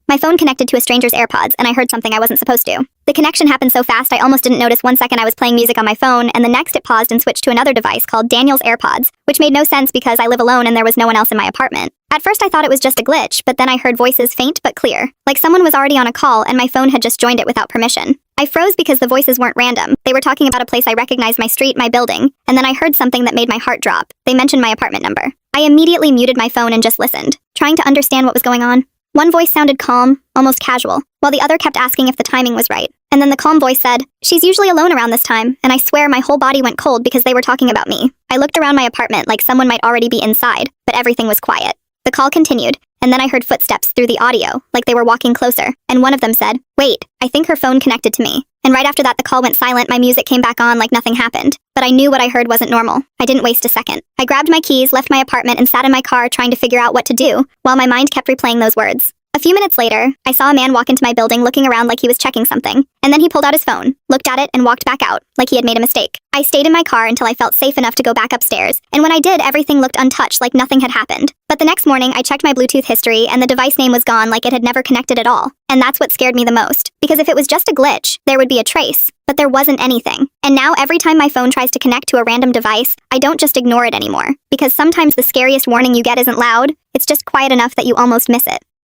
My phone connected to a stranger's AirPods, and I heard something I wasn't supposed to. The connection happened so fast I almost didn't notice. 1 second I was playing music on my phone, and the next it paused and switched to another device called Daniel's AirPods, which made no sense because I live alone and there was no one else in my apartment. At first I thought it was just a glitch, but then I heard voices faint but clear, like someone was already on a call and my phone had just joined it without permission. I froze because the voices weren't random. They were talking about a place I recognized, my street, my building, and then I heard something that made my heart drop. They mentioned my apartment number. I immediately muted my phone and just listened, trying to understand what was going on. One voice sounded calm, almost casual, while the other kept asking if the timing was right. And then the calm voice said, "She's usually alone around this time," and I swear my whole body went cold because they were talking about me. I looked around my apartment like someone might already be inside, but everything was quiet. The call continued, and then I heard footsteps through the audio, like they were walking closer, and one of them said, "Wait, I think her phone connected to me." And right after that the call went silent. My music came back on like nothing happened. But I knew what I heard wasn't normal. I didn't waste a second. I grabbed my keys, left my apartment, and sat in my car trying to figure out what to do, while my mind kept replaying those words. A few minutes later, I saw a man walk into my building looking around like he was checking something, and then he pulled out his phone, looked at it, and walked back out, like he had made a mistake. I stayed in my car until I felt safe enough to go back upstairs, and when I did, everything looked untouched, like nothing had happened. But the next morning, I checked my Bluetooth history, and the device name was gone, like it had never connected at all. And that's what scared me the most, because if it was just a glitch, there would be a trace, but there wasn't anything. And now every time my phone tries to connect to a random device, I don't just ignore it anymore, because sometimes the scariest warning you get isn't loud, it's just quiet enough that you almost miss it.